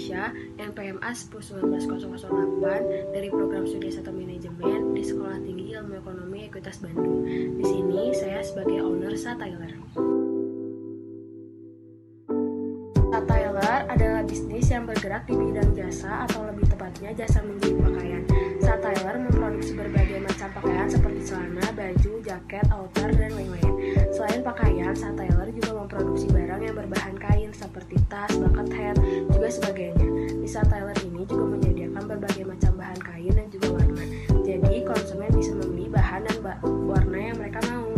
Indonesia NPMA 10-19-008 dari Program Studi S1 Manajemen di Sekolah Tinggi Ilmu Ekonomi Ekuitas Bandung. Di sini saya sebagai owner Satailer. Satailer adalah bisnis yang bergerak di bidang jasa atau lebih tepatnya jasa menjahit pakaian. Satailer memproduksi berbagai macam pakaian seperti celana, baju, jaket, outer, dan lain-lain. Selain pakaian, Satailer juga memproduksi barang yang berbahan kain seperti tas, bucket hat, juga sebagainya. Di Satailer ini juga menyediakan berbagai macam bahan kain dan juga warna. Jadi konsumen bisa memilih bahan dan warna yang mereka mau.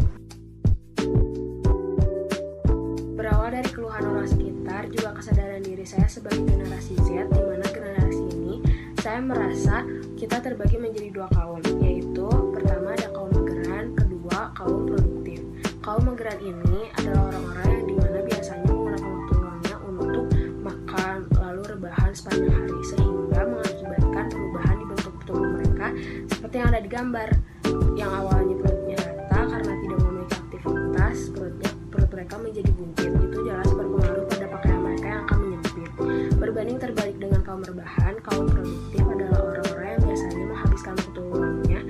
Berawal dari keluhan orang sekitar, juga kesadaran diri saya sebagai generasi Z, di mana generasi ini saya merasa kita terbagi menjadi dua kaum, yaitu pertama ada kaum mageran, kedua kaum produktif. Kaum mageran ini adalah orang-orang yang dimana biasanya menggunakan waktu luangnya untuk makan lalu rebahan sepanjang hari, sehingga mengakibatkan perubahan di bentuk tubuh mereka seperti yang ada di gambar. Yang awalnya perutnya rata karena tidak memiliki aktivitas, perut mereka menjadi buncit. Itu jelas berpengaruh pada pakaian mereka yang akan menyempit. Berbanding terbalik dengan kaum rebahan, kaum produktif adalah orang-orang yang biasanya menghabiskan waktu luangnya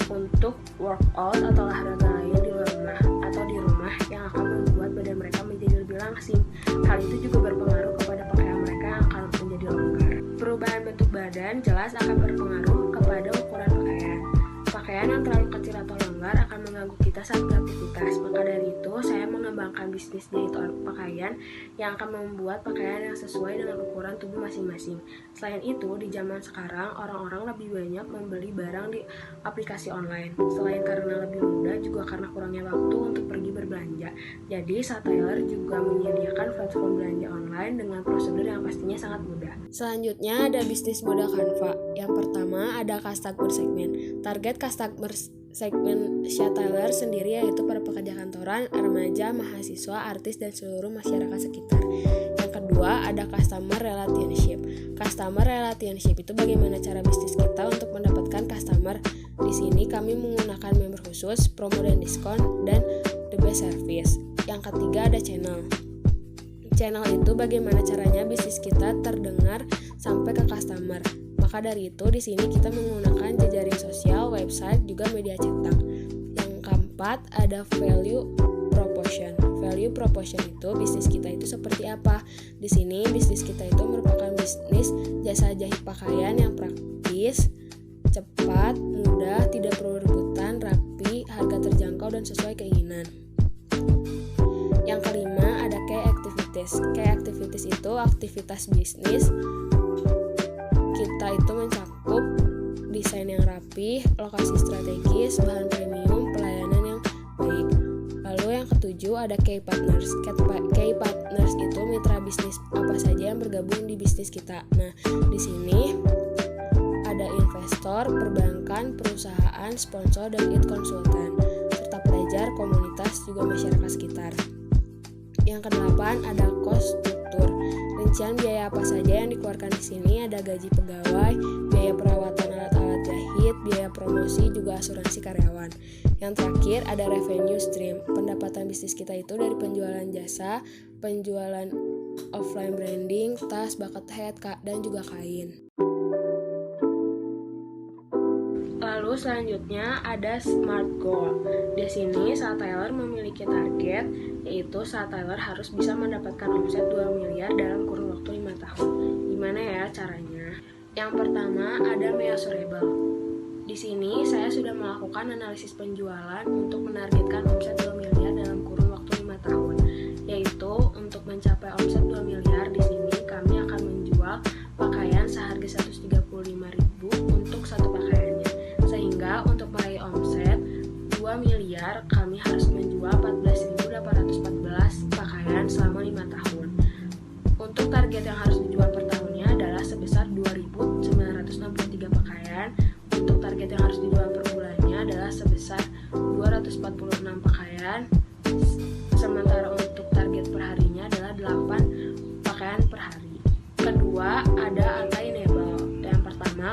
untuk workout atau olahraga lain di luar rumah atau di rumah yang akan membuat badan mereka menjadi lebih langsing. Hal itu juga berpengaruh kepada pakaian mereka yang akan menjadi longgar. Perubahan bentuk badan jelas akan berpengaruh kepada ukuran pakaian. Pakaian yang terlalu kecil atau longgar akan mengganggu kita saat beraktivitas. Maka dari itu, saya mengembangkan bisnis jahit pakaian yang akan membuat pakaian yang sesuai dengan ukuran tubuh masing-masing. Selain itu, di zaman sekarang, orang-orang lebih banyak membeli barang di aplikasi online. Selain karena lebih mudah, juga karena kurangnya waktu untuk pergi berbelanja. Jadi, Satailer juga menyediakan platform belanja online dengan prosedur yang pastinya sangat mudah. Selanjutnya ada bisnis model Canva. Yang pertama ada customer segment. Target customer segmen Satailer sendiri yaitu para pekerja kantoran, remaja, mahasiswa, artis, dan seluruh masyarakat sekitar. Yang kedua ada customer relationship. Customer relationship itu bagaimana cara bisnis kita untuk mendapatkan customer. Di sini kami menggunakan member khusus, promo dan diskon, dan the best service. Yang ketiga ada channel. Channel itu bagaimana caranya bisnis kita terdengar sampai ke customer. Maka dari itu di sini kita menggunakan jejaring sosial, website, juga media cetak. Yang keempat ada value proposition. Value proposition itu bisnis kita itu seperti apa? Di sini bisnis kita itu merupakan bisnis jasa jahit pakaian yang praktis, cepat, mudah, tidak perlu rebutan, rapi, harga terjangkau dan sesuai keinginan. Yang kelima ada key activities. Key activities itu aktivitas bisnis kita itu mencakup desain yang rapi, lokasi strategis, bahan premium, pelayanan yang baik. Lalu yang ketujuh ada key partners. Key partners itu mitra bisnis apa saja yang bergabung di bisnis kita. Nah, di sini ada investor, perbankan, perusahaan, sponsor, dan konsultan, serta pelajar, komunitas, juga masyarakat sekitar. Yang kedelapan ada cost struktur. Rincian biaya apa saja yang dikeluarkan di sini ada gaji pegawai, biaya perawatan alat-alat jahit, biaya promosi, juga asuransi karyawan. Yang terakhir ada revenue stream. Pendapatan bisnis kita itu dari penjualan jasa, penjualan offline branding, tas, bucket hat, dan juga kain. Lalu selanjutnya ada SMART Goal. Di sini Satailer memiliki target, yaitu Satailer harus bisa mendapatkan omset 2 miliar dalam kurun waktu 5 tahun. Gimana ya caranya? Yang pertama ada measurable. Di sini saya sudah melakukan analisis penjualan untuk menargetkan omset 2 miliar dalam kurun waktu 5 tahun. Yaitu untuk mencapai omset 2 miliar di sini kami akan menjual pakaian seharga 135.000 untuk satu pakaiannya. Sehingga untuk meraih omset 2 miliar kami harus menjual 14.814 pakaian selama 5 tahun. Untuk target yang harus dijual per tahunnya adalah sebesar 2.963 pakaian. Untuk target yang harus dijual per bulannya adalah sebesar 246 pakaian. Sementara untuk target per harinya adalah 8 pakaian per hari. Kedua ada attainable. Yang pertama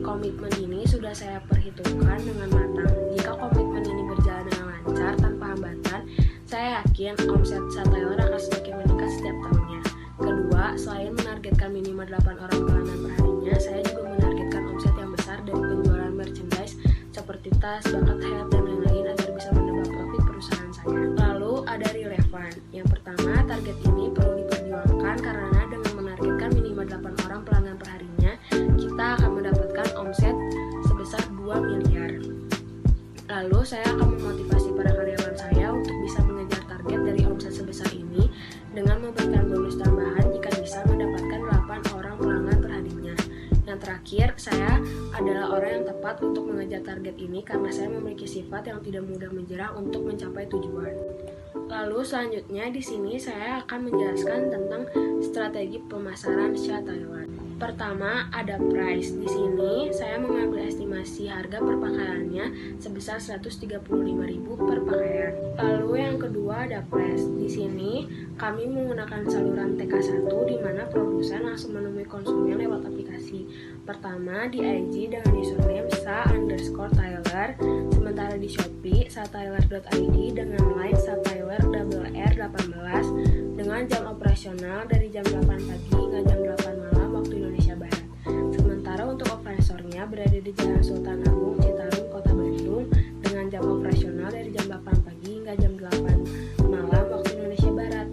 komitmen ini sudah saya perhitungkan dengan matang. Jika komitmen ini berjalan dengan lancar tanpa hambatan, saya yakin omset Satailer akan semakin meningkat setiap tahunnya. Kedua kedua, selain menargetkan minimal 8 orang pelanggan per harinya, saya juga menargetkan omset yang besar dari penjualan merchandise seperti tas, bucket hat, dan lain-lain agar bisa menambah profit perusahaan saya. Lalu ada relevan. Yang pertama, target ini perlu diperjuangkan karena dengan menargetkan minimal 8 orang pelanggan per harinya, kita akan mendapatkan omset sebesar 2 miliar. Lalu saya akan memotivasi para karyawan saya untuk bisa mengejar target dari omset sebesar ini dengan memberikan bonus tambahan jika bisa mendapatkan 8 orang pelanggan per harinya. Yang terakhir, saya adalah orang yang tepat untuk mengejar target ini karena saya memiliki sifat yang tidak mudah menyerah untuk mencapai tujuan. Lalu selanjutnya di sini saya akan menjelaskan tentang strategi pemasaran Sha Thailand. Pertama, ada price. Di sini saya mengambil estimasi harga per pakaiannya sebesar 135.000 per pakaian. Lalu yang kedua ada place. Di sini kami menggunakan saluran TK1 di mana produsen langsung menemui konsumen lewat aplikasi. Pertama di IG dengan username sa_Tyler, sementara di Shopee satyler.id dengan line satyler18 dengan jam operasional dari jam 8 pagi hingga jam 8 malam waktu Indonesia Barat. Sementara untuk offline store-nya berada di Jalan Sultan Agung, Citarum, Kota Bandung dengan jam operasional dari jam 8 pagi hingga jam 8 malam waktu Indonesia Barat.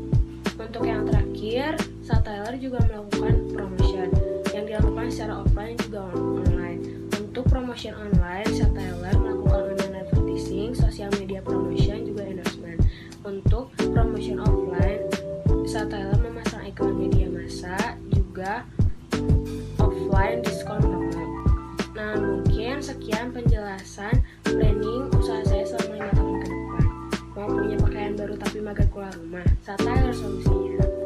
Untuk yang terakhir, Sha Thailand juga melakukan promotion yang dilakukan secara offline juga online. Untuk promotion online, Sha Thailand melakukan online advertising, social media promotion, juga endorsement. Untuk promotion offline, Sha Thailand memasang iklan media massa, juga offline diskon promo. Nah, mungkin sekian penjelasan planning usaha saya selama 5 tahun ke depan. Mau punya pakaian baru tapi mager keluar rumah? Sha Thailand solusinya.